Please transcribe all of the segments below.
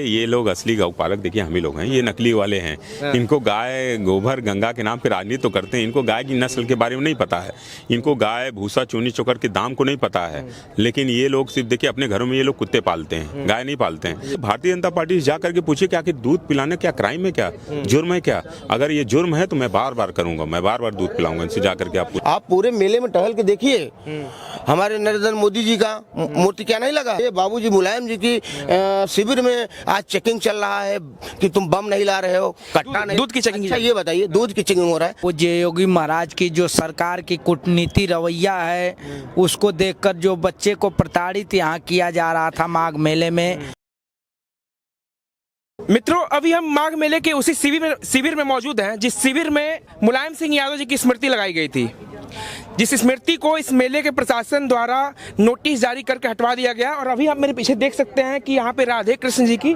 ये लोग असली गौपालक देखिए हम ही लोग हैं, ये नकली वाले हैं। इनको गाय गोबर गंगा के नाम पे राजनीति तो करते हैं, इनको गाय की नस्ल के बारे में नहीं पता है, इनको गाय भूसा चूनी चोकर के दाम को नहीं पता है। लेकिन ये लोग सिर्फ देखिए अपने घरों में ये लोग कुत्ते पालते हैं, गाय नहीं पालते हैं। भारतीय जनता पार्टी से जा करके पूछे कि आखिर दूध पिलाना क्या क्राइम है, क्या जुर्म है क्या? अगर ये जुर्म है तो मैं बार बार करूंगा, मैं बार बार दूध पिलाऊंगा इनसे जा करके। आप पूरे मेले में टहल के देखिए, हमारे नरेंद्र मोदी जी का मूर्ति क्या नहीं लगा? ये बाबूजी मुलायम जी की शिविर में आज चेकिंग चल रहा है कि तुम बम नहीं ला रहे हो, कट्टा नहीं। दूध की चेकिंग। अच्छा ये बताइए, दूध की चेकिंग हो रहा है? पूज्य योगी महाराज की जो सरकार की कूटनीति रवैया है, उसको देखकर जो बच्चे को प्रताड़ित यहाँ किया जा रहा था माघ मेले में। मित्रों, अभी हम माघ मेले के उसी शिविर में मौजूद हैं, जिस शिविर में मुलायम सिंह यादव जी की स्मृति लगाई गई थी, जिस स्मृति को इस मेले के प्रशासन द्वारा नोटिस जारी करके हटवा दिया गया। और अभी आप मेरे पीछे देख सकते हैं कि यहाँ पे राधे कृष्ण जी की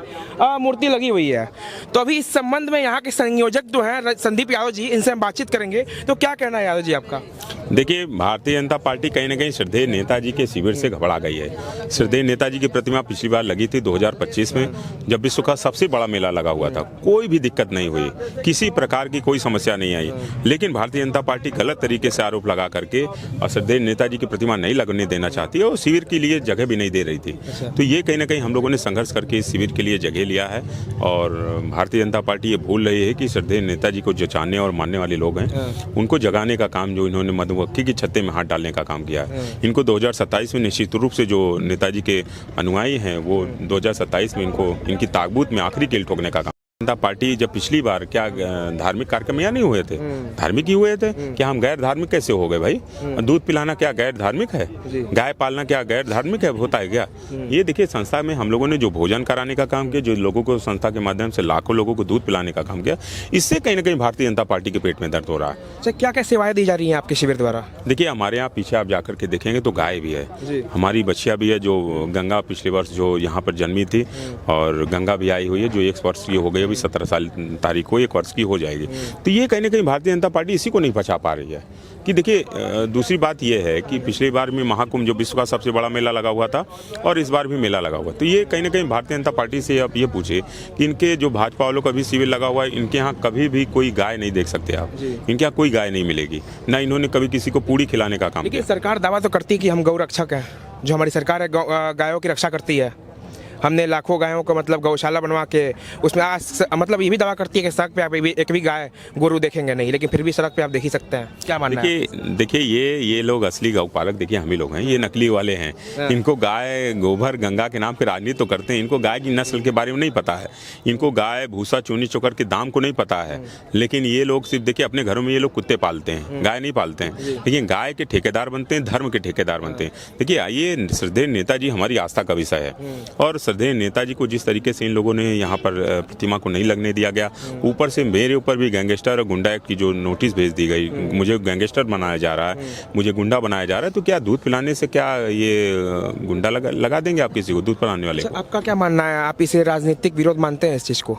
मूर्ति लगी हुई है। तो अभी इस संबंध में यहाँ के संयोजक जो हैं संदीप यादव जी, इनसे हम बातचीत करेंगे। तो क्या कहना है यादव जी आपका? देखिए, भारतीय जनता पार्टी कहीं ना कहीं श्रद्धेय नेताजी के शिविर से घबरा गई है। श्रद्धेय नेताजी की प्रतिमा पिछली बार लगी थी 2025 में, जब विश्व का सबसे बड़ा मेला लगा हुआ था। कोई भी दिक्कत नहीं हुई, किसी प्रकार की कोई समस्या नहीं आई। लेकिन भारतीय जनता पार्टी गलत तरीके से आरोप लगा करके और श्रद्धेय नेताजी की प्रतिमा नहीं लगने देना चाहती है और शिविर के लिए जगह भी नहीं दे रही थी। तो ये कहीं ना कहीं हम लोगों ने संघर्ष करके इस शिविर के लिए जगह लिया है। और भारतीय जनता पार्टी ये भूल रही है कि श्रद्धेय नेताजी को जो जानने और मानने वाले लोग हैं, उनको जगाने का काम जो इन्होंने मधुमक्खी की छत्ते में हाथ डालने का काम किया है। इनको 2027 में निश्चित रूप से जो नेताजी के अनुयायी हैं, वो 2027 में इनको इनकी ताकबूत में आखिरी कील ठोकने का काम। जनता पार्टी जब पिछली बार क्या धार्मिक कार्यक्रम यहाँ नहीं हुए थे? धार्मिक ही हुए थे। क्या हम गैर धार्मिक कैसे हो गए भाई? दूध पिलाना क्या गैर धार्मिक है? गाय पालना क्या गैर धार्मिक है? होता है क्या? ये देखिए, संस्था में हम लोगों ने जो भोजन कराने का काम किया, जो लोगों को संस्था के माध्यम से लाखों लोगों को दूध पिलाने का काम किया, इससे कहीं ना कहीं भारतीय जनता पार्टी के पेट में दर्द हो रहा है। अच्छा, क्या क्या सेवाएं दी जा रही हैं आपके शिविर द्वारा? देखिए, हमारे यहाँ पीछे आप जाकर के देखेंगे तो गाय भी है, हमारी बच्चियाँ भी है, जो गंगा पिछले वर्ष जो यहाँ पर जन्मी थी, और गंगा भी आई हुई है जो 1 वर्ष की हो गई, अभी 17 साल तारीख को 1 वर्ष की हो जाएगी। तो ये कहीं ना कहीं भारतीय जनता पार्टी इसी को नहीं पचा पा रही है। कि देखिए, दूसरी बात ये है कि पिछली बार में महाकुंभ जो विश्व का सबसे बड़ा मेला लगा हुआ था, और इस बार भी मेला लगा हुआ। तो ये कहीं ना कहीं भारतीय जनता पार्टी से आप ये पूछे कि इनके जो भाजपा वालों का भी शिविर लगा हुआ है, इनके यहाँ कभी भी कोई गाय नहीं देख सकते आप, इनके यहाँ कोई गाय नहीं मिलेगी, ना इन्होंने कभी किसी को पूरी खिलाने का काम किया। सरकार दावा तो करती है कि हम गौ रक्षक हैं, जो हमारी सरकार है गायों की रक्षा करती है। हमने लाखों गायों को मतलब गौशाला बनवा के उसमें मतलब ये भी दावा करती है कि सड़क पे आप एक भी गाय गोरू देखेंगे नहीं, लेकिन फिर भी सड़क पे आप देख ही सकते हैं। क्या मानना है? देखिए, ये लोग असली गौपालक देखिए हम ही लोग हैं, ये नकली वाले हैं। इनको गाय गोबर गंगा के नाम पे राजनीति तो करते हैं, इनको गाय की नस्ल के बारे में नहीं पता है, इनको गाय भूसा चूनी चोकर के दाम को नहीं पता है। लेकिन ये लोग सिर्फ देखिए अपने घरों में ये लोग कुत्ते पालते हैं, गाय नहीं पालते हैं। लेकिन गाय के ठेकेदार बनते हैं, धर्म के ठेकेदार बनते हैं। देखिए, ये श्रद्धेय नेताजी हमारी आस्था का विषय है, और श्रद्धेय नेताजी को जिस तरीके से इन लोगों ने यहाँ पर प्रतिमा को नहीं लगने दिया गया, ऊपर से मेरे ऊपर भी गैंगस्टर और गुंडा की जो नोटिस भेज दी गई, मुझे गैंगस्टर बनाया जा रहा है, मुझे गुंडा बनाया जा रहा है। तो क्या दूध पिलाने से क्या ये गुंडा लगा देंगे आप किसी को, दूध पिलाने वाले को? आपका क्या मानना है? आप इसे राजनीतिक विरोध मानते हैं? इस चीज को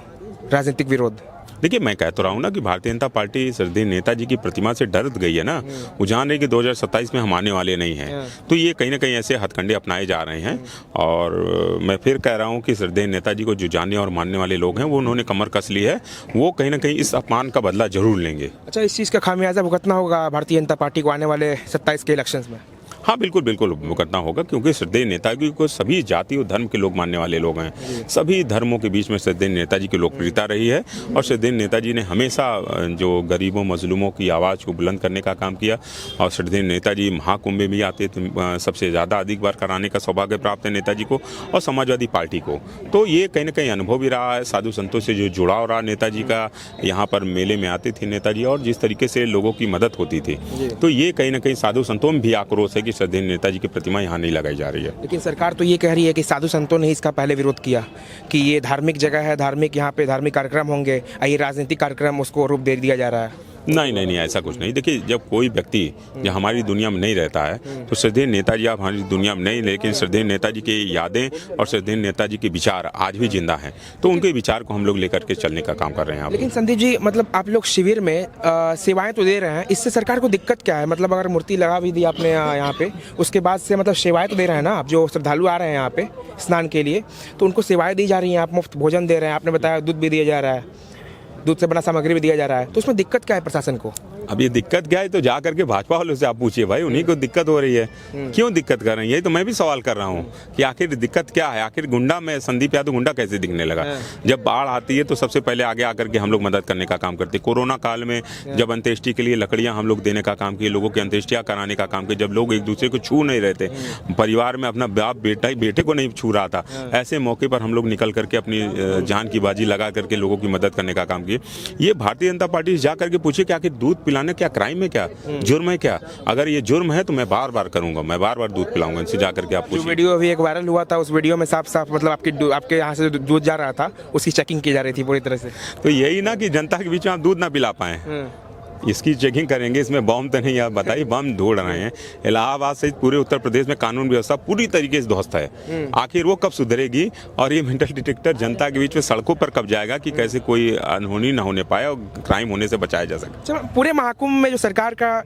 राजनीतिक विरोध? देखिए, मैं कह तो रहा हूँ ना कि भारतीय जनता पार्टी श्रद्धेय नेताजी की प्रतिमा से डर गई है ना। वो जान रही कि 2027 में हम आने वाले नहीं हैं। तो ये कहीं ना कहीं ऐसे हथकंडे अपनाए जा रहे हैं। और मैं फिर कह रहा हूँ कि श्रद्धेय नेताजी को जो जानने और मानने वाले लोग हैं, वो उन्होंने कमर कस ली है, वो कहीं ना कहीं इस अपमान का बदला जरूर लेंगे। अच्छा, इस चीज़ का खामियाजा भुगतना होगा भारतीय जनता पार्टी को आने वाले 27 के इलेक्शन में? हाँ, बिल्कुल बिल्कुल भुगतना होगा, क्योंकि श्रद्धेय नेताजी को सभी जाति और धर्म के लोग मानने वाले लोग हैं। सभी धर्मों के बीच में श्रद्धेय नेताजी की लोकप्रियता रही है, और श्रद्धेय नेताजी ने हमेशा जो गरीबों मजलूमों की आवाज़ को बुलंद करने का काम किया। और श्रद्धेय नेताजी महाकुंभ में भी आते थे, सबसे ज़्यादा अधिक बार कराने का सौभाग्य प्राप्त है नेताजी को और समाजवादी पार्टी को। तो ये कहीं ना कहीं अनुभव भी रहा है, साधु संतों से जो जुड़ाव रहा नेताजी का। यहाँ पर मेले में आते थे नेताजी, और जिस तरीके से लोगों की मदद होती थी, तो ये कहीं ना कहीं साधु संतों में भी आक्रोश है कि श्रद्धेय नेताजी की प्रतिमा यहाँ नहीं लगाई जा रही है। लेकिन सरकार तो ये कह रही है कि साधु संतों ने इसका पहले विरोध किया कि ये धार्मिक जगह है, धार्मिक यहाँ पे धार्मिक कार्यक्रम होंगे, ये राजनीतिक कार्यक्रम उसको रूप दे दिया जा रहा है। नहीं नहीं नहीं, ऐसा कुछ नहीं। देखिए, जब कोई व्यक्ति जब हमारी दुनिया में नहीं रहता है तो श्रद्धेय नेताजी आप हमारी दुनिया में नहीं, लेकिन श्रद्धेय नेताजी की यादें और श्रद्धेय नेताजी के विचार आज भी जिंदा हैं, तो उनके विचार को हम लोग लेकर के चलने का काम कर रहे हैं। लेकिन संदीप जी, मतलब आप लोग शिविर में सेवाएं तो दे रहे हैं, इससे सरकार को दिक्कत क्या है? मतलब अगर मूर्ति लगा भी दी आपने यहाँ पे, उसके बाद से मतलब सेवाएं तो दे रहे हैं ना आप, जो श्रद्धालु आ रहे हैं यहाँ पे स्नान के लिए, तो उनको सेवाएं दी जा रही हैं, आप मुफ्त भोजन दे रहे हैं, आपने बताया दूध भी दिया जा रहा है, दूध से बना सामग्री भी दिया जा रहा है, तो उसमें दिक्कत क्या है प्रशासन को? अब ये दिक्कत क्या है तो जा करके भाजपा वालों से आप पूछिए भाई, उन्हीं को दिक्कत हो रही है। क्यों दिक्कत कर रहे हैं, यही तो मैं भी सवाल कर रहा हूँ कि आखिर दिक्कत क्या है। आखिर गुंडा में संदीप यादव गुंडा कैसे दिखने लगा? जब बाढ़ आती है तो सबसे पहले आगे आकर के हम लोग मदद करने का काम करते। कोरोना काल में जब अंत्येष्टि के लिए लकड़ियां हम लोग देने का काम किए, लोगों की अंत्येष्टियां कराने का काम किया, जब लोग एक दूसरे को छू नहीं रहते, परिवार में अपना बाप बेटे को नहीं छू रहा था, ऐसे मौके पर हम लोग निकल करके अपनी जान की बाजी लगा करके लोगों की मदद करने का काम किए। ये भारतीय जनता पार्टी जा करके पूछे कि आखिर दूध पिलाने क्या क्राइम है, क्या जुर्म है क्या? अगर ये जुर्म है तो मैं बार बार करूंगा, मैं बार बार दूध पिलाऊंगा। इनसे जाकर के आप जो वीडियो अभी एक वायरल हुआ था, उस वीडियो में साफ साफ मतलब आपके यहाँ से दूध जा रहा था, उसकी चेकिंग की जा रही थी पूरी तरह से। तो यही ना कि जनता के बीच में आप दूध ना पिला पाए, इसकी चेकिंग करेंगे। इसमें बम तो नहीं, आप बताइए, बम ढूंढ रहे हैं। इलाहाबाद सहित पूरे उत्तर प्रदेश में कानून व्यवस्था पूरी तरीके से ध्वस्त है। आखिर वो कब सुधरेगी? और ये मेटल डिटेक्टर जनता के बीच में सड़कों पर कब जाएगा कि कैसे कोई अनहोनी ना होने पाए और क्राइम होने से बचाया जा सके। पूरे महाकुंभ में जो सरकार का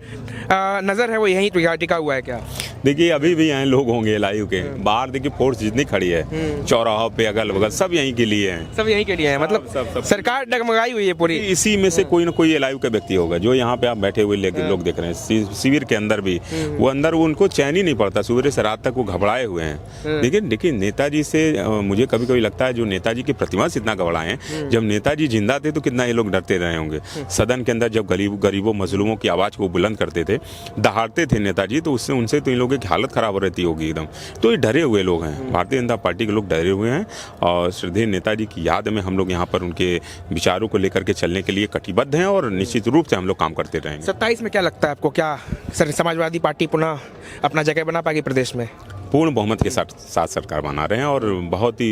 नजर है वो यहीं टिका हुआ है क्या? देखिए, अभी भी यहाँ लोग होंगे लाइव के बाहर, देखिए फोर्स जितनी खड़ी है चौराहों पे अगल बगल सब यहीं के लिए हैं, सब यहीं के लिए हैं। मतलब सब सरकार डगमगाई हुई है पूरी। इसी में से कोई ना कोई लाइव का व्यक्ति होगा जो यहाँ पे आप बैठे हुए लोग देख रहे हैं शिविर के अंदर भी, वो अंदर वो उनको चैन ही नहीं पड़ता, सुबह से रात तक वो घबराए हुए हैं। लेकिन देखिए, नेताजी से मुझे कभी कभी लगता है जो नेताजी की प्रतिमा से इतना घबराए हैं, जब नेताजी जिंदा थे तो कितना ये लोग डरते रहे होंगे। सदन के अंदर जब गरीबों मजलूमों की आवाज को बुलंद करते थे, दहाड़ते थे नेताजी, तो उससे उनसे तो इन लोगों की हालत खराब हो रहती होगी एकदम। तो ये डरे हुए लोग हैं, भारतीय जनता पार्टी के लोग डरे हुए हैं, और श्रद्धेय नेताजी की याद में हम लोग यहाँ पर उनके विचारों को लेकर के चलने के लिए कटिबद्ध हैं और निश्चित रूप से हम लोग काम करते रहेंगे। 27 में क्या लगता है आपको, क्या समाजवादी पार्टी पुनः अपना जगह बना पाएगी प्रदेश में? पूर्ण बहुमत के साथ सरकार बना रहे हैं और बहुत ही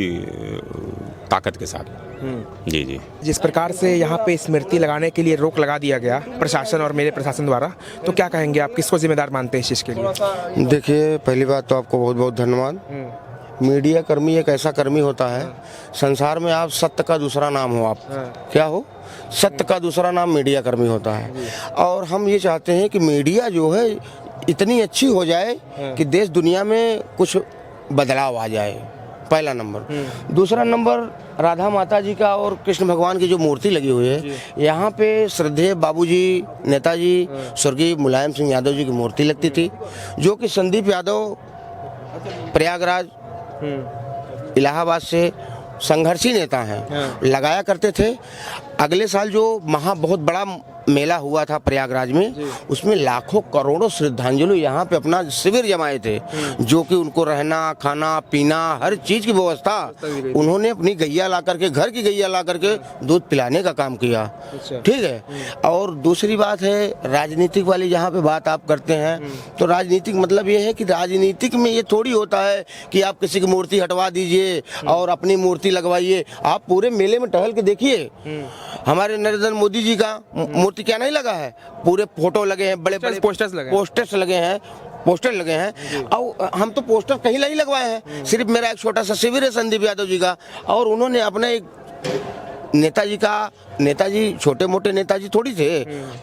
ताकत के साथ। जी जी। जिस प्रकार से यहाँ पे स्मृति लगाने के लिए रोक लगा दिया गया प्रशासन और मेरे प्रशासन द्वारा, तो क्या कहेंगे आप, किसको जिम्मेदार मानते हैं इस चीज़ के लिए? देखिए, पहली बात तो आपको बहुत बहुत धन्यवाद। मीडिया कर्मी एक ऐसा कर्मी होता है संसार में, आप सत्य का दूसरा नाम हो, आप क्या हो? सत्य का दूसरा नाम मीडिया कर्मी होता है। और हम ये चाहते हैं कि मीडिया जो है इतनी अच्छी हो जाए कि देश दुनिया में कुछ बदलाव आ जाए, पहला नंबर। दूसरा नंबर, राधा माता जी का और कृष्ण भगवान की जो मूर्ति लगी हुई है, यहाँ पे श्रद्धेय बाबूजी नेताजी स्वर्गीय मुलायम सिंह यादव जी की मूर्ति लगती थी, जो कि संदीप यादव प्रयागराज इलाहाबाद से संघर्षी नेता हैं, लगाया करते थे। अगले साल जो बहुत बड़ा मेला हुआ था प्रयागराज में, उसमें लाखों करोड़ों श्रद्धांजलु यहाँ पे अपना शिविर जमाए थे, जो कि उनको रहना खाना पीना हर चीज की व्यवस्था उन्होंने अपनी गैया ला करके, घर की गैया ला करके दूध पिलाने का काम किया। ठीक है। और दूसरी बात है, राजनीतिक वाली जहाँ पे बात आप करते हैं, तो राजनीतिक मतलब ये है कि राजनीतिक में ये थोड़ी होता है कि आप किसी की मूर्ति हटवा दीजिए और अपनी मूर्ति लगवाइए। आप पूरे मेले में टहल के देखिए, हमारे नरेंद्र मोदी जी का मूर्ति क्या नहीं लगा है, पूरे फोटो लगे हैं, बड़े बड़े पोस्टर लगे हैं। और हम तो पोस्टर कहीं नहीं लगवाए हैं, सिर्फ मेरा एक छोटा सा शिविर है संदीप यादव जी का, और उन्होंने अपने एक नेताजी छोटे मोटे नेताजी थोड़ी थे।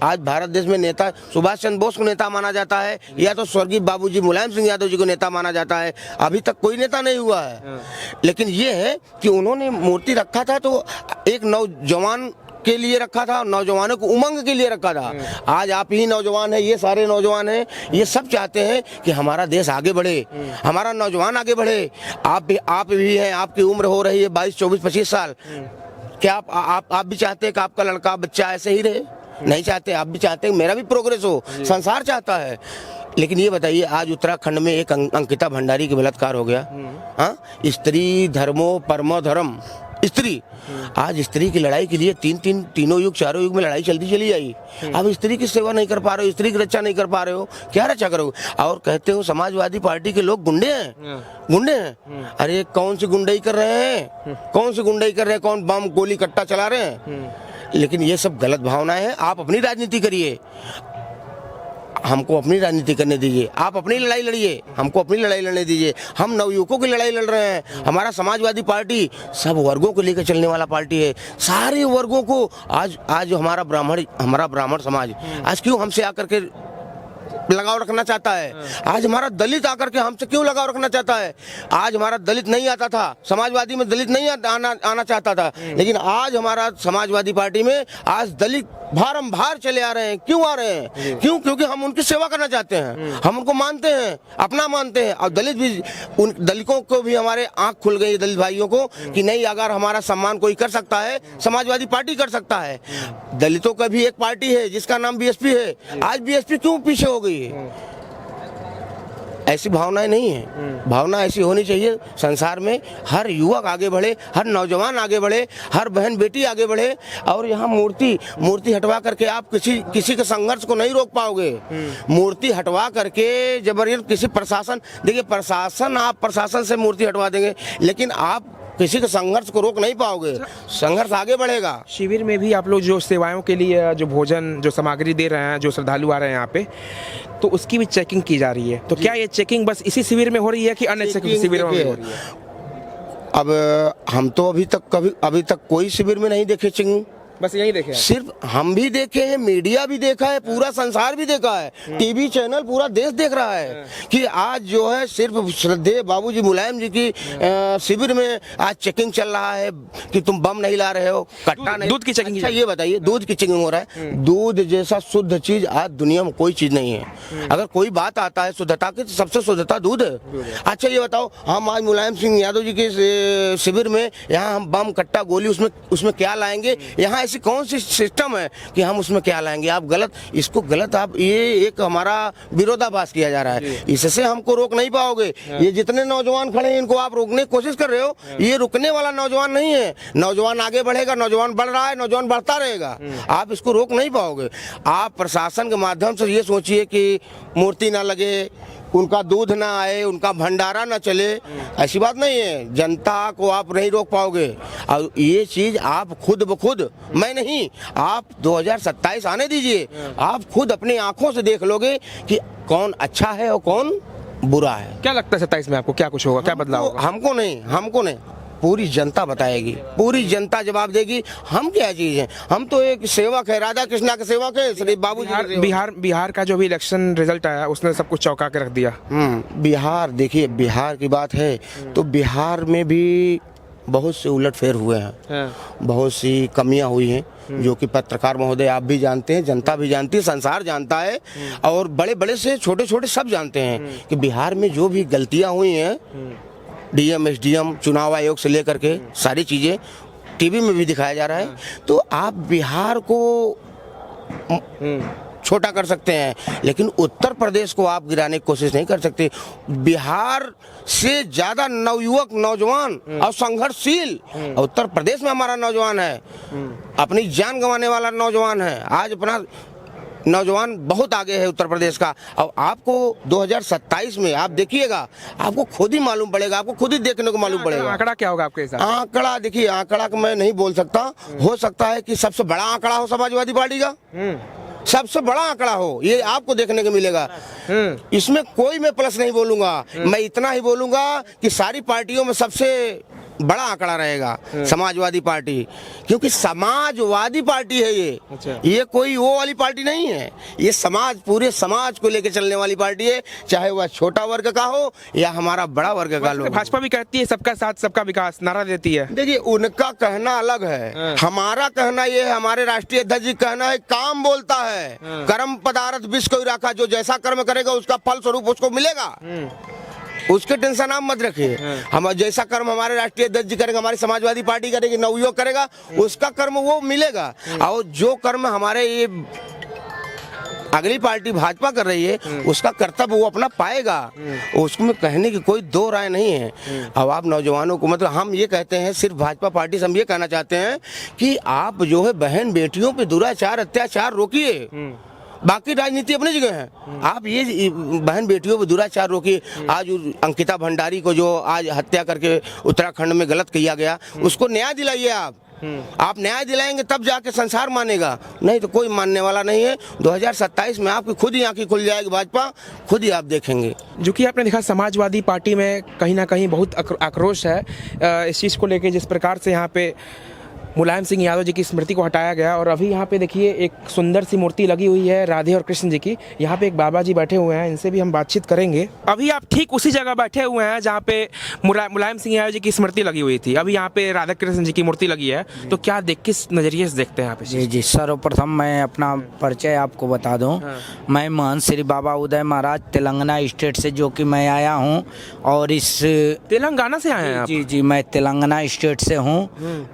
आज भारत देश में नेता सुभाष चंद्र बोस को नेता माना जाता है, या तो स्वर्गीय बाबूजी मुलायम सिंह यादव जी को नेता माना जाता है। अभी तक कोई नेता नहीं हुआ है। लेकिन ये है कि उन्होंने मूर्ति रखा था तो एक नौजवान के लिए रखा था, नौजवानों को उमंग के लिए रखा था। आज आप ही नौजवान हैं, ये सारे नौजवान हैं, ये सब चाहते हैं कि हमारा देश आगे बढ़े, हमारा नौजवान आगे बढ़े। आप भी हैं, आपकी उम्र हो रही है 22, 24, 25 साल। क्या आप भी चाहते हैं कि आपका लड़का बच्चा ऐसे ही रहे? नहीं चाहते। आप भी चाहते हैं मेरा भी प्रोग्रेस हो, संसार चाहता है। लेकिन ये बताइए, आज उत्तराखंड में एक अंकिता भंडारी की बलात्कार हो गया। हाँ, स्त्री धर्मो परमो धर्म, स्त्री। आज स्त्री की लड़ाई के लिए तीनों युग, चारों युग में लड़ाई चलती चली आई। अब स्त्री की सेवा नहीं कर पा रहे हो, स्त्री की रक्षा नहीं कर पा रहे हो, क्या रक्षा करोगे? और कहते हो समाजवादी पार्टी के लोग गुंडे हैं। अरे कौन सी गुंडाई कर रहे हैं? कौन बम गोली कट्टा चला रहे हैं? लेकिन ये सब गलत भावनाएं हैं। आप अपनी राजनीति करिए, हमको अपनी राजनीति करने दीजिए। आप अपनी लड़ाई लड़िए, हमको अपनी लड़ाई लड़ने दीजिए। हम नवयुवकों की लड़ाई लड़ रहे हैं। हमारा समाजवादी पार्टी सब वर्गों को लेकर चलने वाला पार्टी है, सारे वर्गों को। आज हमारा ब्राह्मण समाज आज क्यों हमसे आकर के लगाव रखना चाहता है? आज हमारा दलित आकर के हमसे क्यों लगाव रखना चाहता है? आज हमारा दलित नहीं आता था, समाजवादी में दलित नहीं आना चाहता था, लेकिन आज हमारा समाजवादी पार्टी में आज दलित भारंभार चले आ रहे हैं। क्यों आ रहे हैं? क्यों? क्योंकि हम उनकी सेवा करना चाहते हैं, हम उनको मानते हैं, अपना मानते हैं। और दलित भी, उन दलितों को भी हमारे आंख खुल गई, दलित भाइयों को, कि नहीं, अगर हमारा सम्मान कोई कर सकता है, समाजवादी पार्टी कर सकता है। दलितों का भी एक पार्टी है जिसका नाम बीएसपी है। आज बीएसपी क्यों पीछे हो गई है? ऐसी भावनाएं नहीं है। भावना ऐसी होनी चाहिए संसार में, हर युवक आगे बढ़े, हर नौजवान आगे बढ़े, हर बहन बेटी आगे बढ़े। और यहाँ मूर्ति हटवा करके आप किसी के संघर्ष को नहीं रोक पाओगे। मूर्ति हटवा करके जबरदस्त किसी प्रशासन, देखिए आप प्रशासन से मूर्ति हटवा देंगे, लेकिन आप किसी के संघर्ष को रोक नहीं पाओगे। संघर्ष आगे बढ़ेगा। शिविर में भी आप लोग जो सेवाओं के लिए जो भोजन, जो सामग्री दे रहे हैं, जो श्रद्धालु आ रहे हैं यहाँ पे, तो उसकी भी चेकिंग की जा रही है। तो क्या ये चेकिंग बस इसी शिविर में हो रही है कि अन्य शिविरों में हो रही है? अब हम तो अभी तक कोई शिविर में नहीं देखे चेकिंग, बस यही देखे हैं। सिर्फ हम भी देखे हैं, मीडिया भी देखा है, पूरा संसार भी देखा है, टीवी चैनल पूरा देश देख रहा है कि आज जो है सिर्फ श्रद्धेय बाबूजी मुलायम जी की शिविर में आज चेकिंग चल रहा है कि तुम बम नहीं ला रहे हो, कट्टा नहीं। दूध की चेकिंग। अच्छा ये बताइए, दूध की चेकिंग हो रहा है? दूध जैसा शुद्ध चीज आज दुनिया में कोई चीज नहीं है। अगर कोई बात आता है शुद्धता की, तो सबसे शुद्धता दूध है। अच्छा ये बताओ, हम आज मुलायम सिंह यादव जी के शिविर में यहाँ हम बम, कट्टा, गोली उसमें क्या लाएंगे? यहाँ ऐसी कौन सी सिस्टम है कि हम उसमें क्या लाएंगे? आप गलत आप ये एक हमारा विरोधाभास किया जा रहा है। इससे हमको रोक नहीं पाओगे। ये जितने नौजवान खड़े हैं, इनको आप रोकने की कोशिश कर रहे हो, ये रुकने वाला नौजवान नहीं है। नौजवान आगे बढ़ेगा, नौजवान बढ़ रहा है, नौजवान बढ़ता रहेगा। आप इसको रोक नहीं पाओगे। आप प्रशासन के माध्यम से ये सोचिए कि मूर्ति ना लगे, उनका दूध ना आए, उनका भंडारा ना चले, ऐसी बात नहीं है। जनता को आप नहीं रोक पाओगे। और ये चीज आप खुद ब खुद, मैं नहीं, आप 2027 आने दीजिए, आप खुद अपनी आंखों से देख लोगे कि कौन अच्छा है और कौन बुरा है। क्या लगता है 27 में आपको क्या कुछ होगा, क्या बदलाव होगा? हमको नहीं, पूरी जनता बताएगी, पूरी जनता जवाब देगी। हम क्या चीज है? हम तो एक सेवक है, राधा कृष्णा के सेवक है, श्री बाबूजी। बिहार का जो भी इलेक्शन रिजल्ट आया, उसने सब कुछ चौंका के रख दिया। बिहार, देखिए बिहार की बात है तो बिहार में भी बहुत से उलटफेर हुए हैं, बहुत सी कमियां हुई हैं, जो कि पत्रकार महोदय आप भी जानते हैं, जनता भी जानती है, संसार जानता है, और बड़े बड़े से छोटे छोटे सब जानते हैं कि बिहार में जो भी गलतियां हुई हैं, डीएम, एसडीएम, चुनाव आयोग से लेकर के सारी चीजें टीवी में भी दिखाया जा रहा है। तो आप बिहार को छोटा कर सकते हैं, लेकिन उत्तर प्रदेश को आप गिराने की कोशिश नहीं कर सकते। बिहार से ज्यादा नवयुवक, नौजवान और संघर्षशील उत्तर प्रदेश में हमारा नौजवान है, अपनी जान गंवाने वाला नौजवान है। आज अपना नौजवान बहुत आगे है उत्तर प्रदेश का। और आपको 2027 में आप देखिएगा, आपको खुद ही मालूम पड़ेगा, आपको खुद ही देखने को मालूम पड़ेगा। आंकड़ा क्या होगा आपके हिसाब? आंकड़ा देखिए, आंकड़ा को मैं नहीं बोल सकता। हो सकता है कि सबसे बड़ा आंकड़ा हो समाजवादी पार्टी का, सबसे बड़ा आंकड़ा हो, ये आपको देखने को मिलेगा। इसमें कोई मैं प्लस नहीं बोलूंगा, मैं इतना ही बोलूंगा कि सारी पार्टियों में सबसे बड़ा आंकड़ा रहेगा समाजवादी पार्टी, क्योंकि समाजवादी पार्टी है ये। अच्छा। ये कोई वो वाली पार्टी नहीं है, ये समाज, पूरे समाज को लेकर चलने वाली पार्टी है, चाहे वह छोटा वर्ग का हो या हमारा बड़ा वर्ग का लोग। भाजपा भी कहती है सबका साथ सबका विकास, नारा देती है। देखिए उनका कहना अलग है, हमारा कहना ये है, हमारे राष्ट्रीय अध्यक्ष जी कहना है, काम बोलता है, कर्म पदार्थ विष कोई रखा, जो जैसा कर्म करेगा उसका फल स्वरूप उसको मिलेगा, उसके टेंशन आप मत रखिए। हम जैसा कर्म हमारे राष्ट्रीय अध्यक्ष जी करेंगे, हमारी समाजवादी पार्टी करेगी, नवयुवक करेगा, उसका कर्म वो मिलेगा। और जो कर्म हमारे ये अगली पार्टी भाजपा कर रही है, उसका कर्तव्य वो अपना पाएगा, उसमें कहने की कोई दो राय नहीं है। अब आप नौजवानों को, मतलब हम ये कहते हैं, सिर्फ भाजपा पार्टी से हम ये कहना चाहते हैं कि आप जो है बहन बेटियों पे दुराचार, अत्याचार रोकिए। बाकी राजनीति अपनी जगह है, आप ये बहन बेटियों पर दुराचार रोकिए। आज अंकिता भंडारी को जो आज हत्या करके उत्तराखंड में गलत किया गया, उसको न्याय दिलाइए आप। आप न्याय दिलाएंगे तब जाके संसार मानेगा, नहीं तो कोई मानने वाला नहीं है। 2027 में आपकी खुद ही आंखें खुल जाएगी, भाजपा खुद ही आप देखेंगे। जो कि आपने देखा समाजवादी पार्टी में कहीं ना कहीं बहुत आक्रोश है इस चीज़ को लेके, जिस प्रकार से यहाँ पे मुलायम सिंह यादव जी की स्मृति को हटाया गया। और अभी यहाँ पे देखिए एक सुंदर सी मूर्ति लगी हुई है राधे और कृष्ण जी की। यहाँ पे एक बाबा जी बैठे हुए हैं, इनसे भी हम बातचीत करेंगे। अभी आप ठीक उसी जगह बैठे हुए हैं जहाँ पे मुलायम सिंह यादव जी की स्मृति लगी हुई थी। अभी यहाँ पे राधा कृष्ण जी की मूर्ति लगी है, तो क्या किस नज़रिए से देखते हैं यहाँ पे? जी जी, सर्वप्रथम मैं अपना परिचय आपको बता दूं। मैं महंत श्री बाबा उदय महाराज तेलंगाना स्टेट से जो कि मैं आया हूं, और इस तेलंगाना से आए हैं आप? जी जी, मैं तेलंगाना स्टेट से हूं,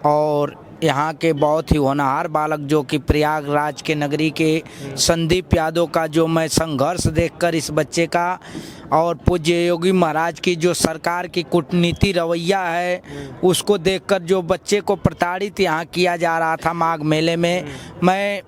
और यहाँ के बहुत ही होनहार बालक जो कि प्रयागराज के नगरी के संदीप यादव का जो मैं संघर्ष देखकर इस बच्चे का, और पूज्य योगी महाराज की जो सरकार की कूटनीति रवैया है उसको देखकर जो बच्चे को प्रताड़ित यहाँ किया जा रहा था माघ मेले में, मैं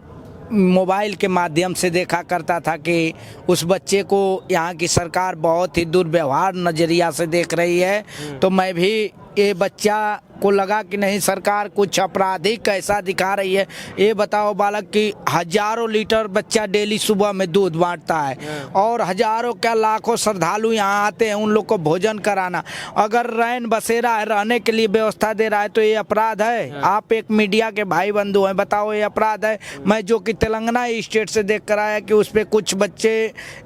मोबाइल के माध्यम से देखा करता था कि उस बच्चे को यहाँ की सरकार बहुत ही दुर्व्यवहार नज़रिया से देख रही है। तो मैं भी ये बच्चा को लगा कि नहीं, सरकार कुछ आपराधिक कैसा दिखा रही है। ये बताओ बालक कि हजारों लीटर बच्चा डेली सुबह में दूध बांटता है, और हजारों क्या लाखों श्रद्धालु यहाँ आते हैं उन लोग को भोजन कराना। अगर रैन बसेरा है, रहने के लिए व्यवस्था दे रहा है, तो ये अपराध है? आप एक मीडिया के भाई बंधु हैं, बताओ ये अपराध है? मैं जो कि तेलंगाना स्टेट से देख कर आया कि उस पर कुछ बच्चे,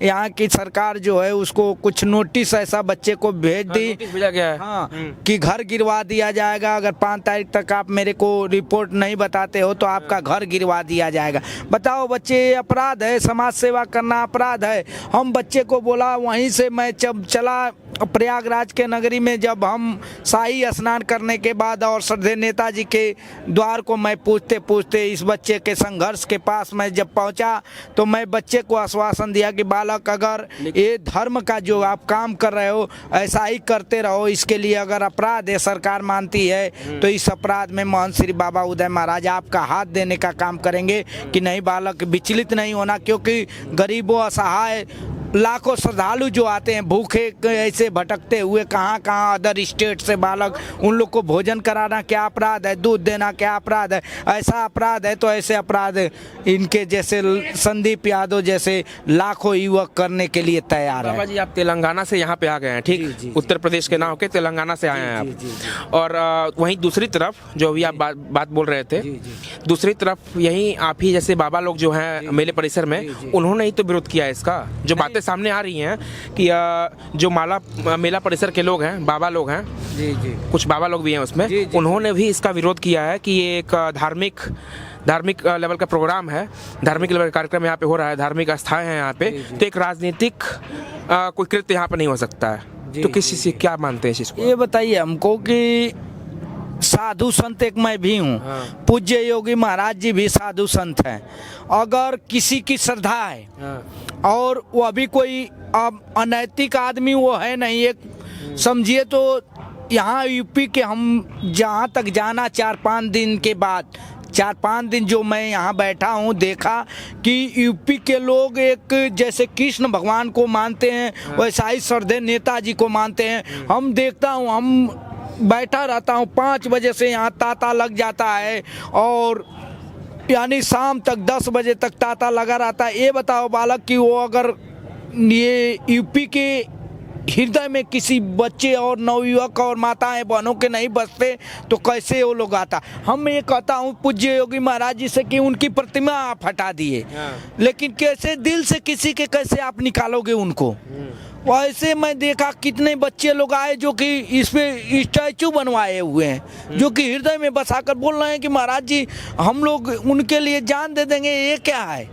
यहाँ की सरकार जो है उसको कुछ नोटिस ऐसा बच्चे को भेज दी, भेजा गया है हाँ, कि घर गिरवा दिया जाएगा, अगर 5 तारीख तक आप मेरे को रिपोर्ट नहीं बताते हो तो आपका घर गिरवा दिया जाएगा। बताओ बच्चे, अपराध है? समाज सेवा करना अपराध है? हम बच्चे को बोला, वहीं से मैं जब चला प्रयागराज के नगरी में, जब हम शाही स्नान करने के बाद और श्रद्धेय नेताजी के द्वार को मैं पूछते पूछते इस बच्चे के संघर्ष के पास मैं जब पहुंचा, तो मैं बच्चे को आश्वासन दिया कि बालक, अगर ये धर्म का जो आप काम कर रहे हो ऐसा ही करते रहो, इसके लिए अगर अपराध है सरकार मानती है तो इस अपराध में महंत श्री बाबा उदय महाराज आपका हाथ देने का काम करेंगे कि नहीं। बालक विचलित नहीं होना, क्योंकि गरीबों, असहाय लाखों श्रद्धालु जो आते हैं भूखे ऐसे भटकते हुए कहाँ कहाँ अदर स्टेट से बालक, उन लोग को भोजन कराना क्या अपराध है? दूध देना क्या अपराध है? ऐसा अपराध है तो ऐसे अपराध इनके जैसे संदीप यादव जैसे लाखों युवक करने के लिए तैयार है। बाबा जी, आप तेलंगाना से यहाँ पे आ गए हैं, ठीक? उत्तर प्रदेश के ना होके तेलंगाना से आए हैं आप। और वहीं दूसरी तरफ जो अभी आप बात बोल रहे थे, दूसरी तरफ यहीं आप ही जैसे बाबा लोग जो हैं मेले परिसर में, उन्होंने ही तो विरोध किया है इसका। जो बातें सामने आ रही हैं कि जो मेला परिसर के लोग हैं, बाबा लोग हैं, जी जी, कुछ बाबा लोग भी हैं उसमें, उन्होंने भी इसका विरोध किया है कि ये एक धार्मिक लेवल का प्रोग्राम है, धार्मिक लेवल का कार्यक्रम यहाँ पे हो रहा है, धार्मिक आस्थाएं हैं यहाँ पे, तो एक राजनीतिक कोई कृत्य यहाँ पे नहीं हो सकता है। तो किस चीज़ से क्या मानते हैं इस चीज़ को? ये बताइए हमको कि साधु संत एक मैं भी हूँ, पूज्य योगी महाराज जी भी साधु संत हैं। अगर किसी की श्रद्धा है और वो अभी कोई अनैतिक आदमी वो है नहीं, एक समझिए तो यहाँ यूपी के हम जहाँ तक जाना 4-5 दिन के बाद, 4-5 दिन जो मैं यहाँ बैठा हूँ, देखा कि यूपी के लोग एक जैसे कृष्ण भगवान को मानते हैं वैसा ही श्रद्धेय नेताजी को मानते हैं। हम देखता हूँ, हम बैठा रहता हूँ 5 बजे से यहाँ तांता लग जाता है, और यानी शाम तक 10 बजे तक तांता लगा रहता है। ये बताओ बालक कि वो अगर ये यूपी के हृदय में किसी बच्चे और नवयुवक और माताएं बहनों के नहीं बसते तो कैसे वो लोग आता। हम ये कहता हूँ पूज्य योगी महाराज जी से कि उनकी प्रतिमा आप हटा दिए, लेकिन कैसे दिल से किसी के कैसे आप निकालोगे उनको? वैसे मैं देखा कितने बच्चे लोग आए जो कि इस पे स्टैचू बनवाए हुए हैं, जो कि हृदय में बसाकर बोल रहे हैं कि महाराज जी हम लोग उनके लिए जान दे देंगे। ये क्या है?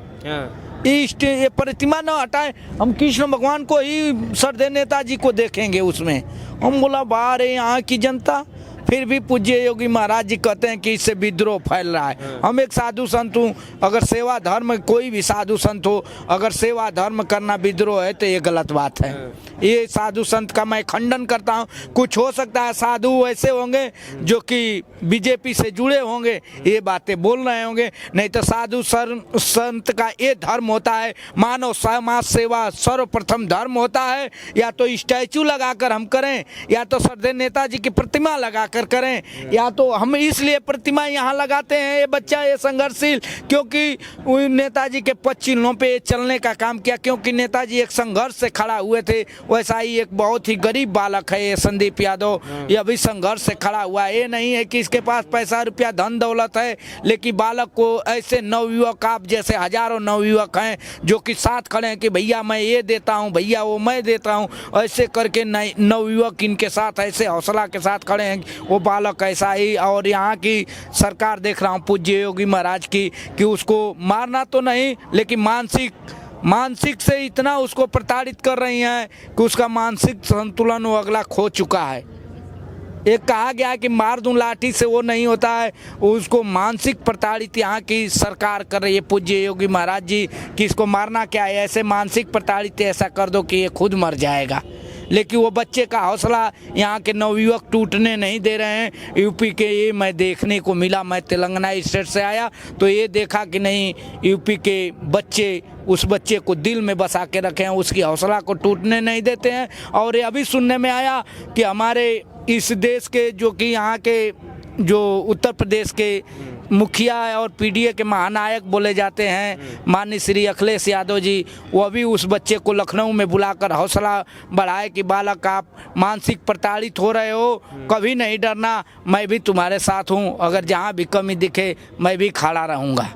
ये प्रतिमा न हटाए, हम कृष्ण भगवान को ही श्रद्धेय नेताजी को देखेंगे उसमें। हम बोला बाहर है यहाँ की जनता, फिर भी पूज्य योगी महाराज जी कहते हैं कि इससे विद्रोह फैल रहा है। हम एक साधु संत हूँ, अगर सेवा धर्म, कोई भी साधु संत हो, अगर सेवा धर्म करना विद्रोह है तो ये गलत बात है। ये साधु संत का मैं खंडन करता हूँ। कुछ हो सकता है साधु ऐसे होंगे जो कि बीजेपी से जुड़े होंगे, ये बातें बोल रहे होंगे, नहीं तो साधु संत का ये धर्म होता है, मानव समाज सेवा सर्वप्रथम धर्म होता है। या तो स्टैचू लगाकर हम करें, या तो श्रद्धेय नेताजी की प्रतिमा लगा जाकर करें, या तो हम इसलिए प्रतिमा यहाँ लगाते हैं ये बच्चा ये संघर्षशील, क्योंकि नेताजी के पद चिन्हों पे चलने का काम किया, क्योंकि नेताजी एक संघर्ष से खड़ा हुए थे। वैसा ही एक बहुत ही गरीब बालक है ये संदीप यादव, ये भी संघर्ष से खड़ा हुआ है। ये नहीं है कि इसके पास पैसा रुपया धन दौलत है, लेकिन बालक को ऐसे नवयुवक आप जैसे हजारों नवयुवक हैं जो कि साथ खड़े हैं कि भैया मैं ये देता हूँ, भैया वो मैं देता हूँ, ऐसे करके नवयुवक इनके साथ ऐसे हौसला के साथ खड़े हैं। वो बालक ऐसा ही, और यहाँ की सरकार देख रहा हूँ पूज्य योगी महाराज की, कि उसको मारना तो नहीं लेकिन मानसिक से इतना उसको प्रताड़ित कर रही हैं कि उसका मानसिक संतुलन वो अगला खो चुका है। एक कहा गया है कि मार दूं लाठी से वो नहीं होता है, उसको मानसिक प्रताड़ित यहाँ की सरकार कर रही है पूज्य योगी महाराज जी, कि इसको मारना क्या है, ऐसे मानसिक प्रताड़ित ऐसा कर दो कि ये खुद मर जाएगा। लेकिन वो बच्चे का हौसला यहाँ के नवयुवक टूटने नहीं दे रहे हैं। यूपी के ये मैं देखने को मिला, मैं तेलंगाना स्टेट से आया तो ये देखा कि नहीं, यूपी के बच्चे उस बच्चे को दिल में बसा के रखे हैं, उसकी हौसला को टूटने नहीं देते हैं। और ये अभी सुनने में आया कि हमारे इस देश के जो कि यहाँ के जो उत्तर प्रदेश के मुखिया और पीडीए के महानायक बोले जाते हैं माननीय श्री अखिलेश यादव जी, वो अभी उस बच्चे को लखनऊ में बुलाकर हौसला बढ़ाए कि बालक आप मानसिक प्रताड़ित हो रहे हो, कभी नहीं डरना, मैं भी तुम्हारे साथ हूँ, अगर जहाँ भी कमी दिखे मैं भी खड़ा रहूँगा।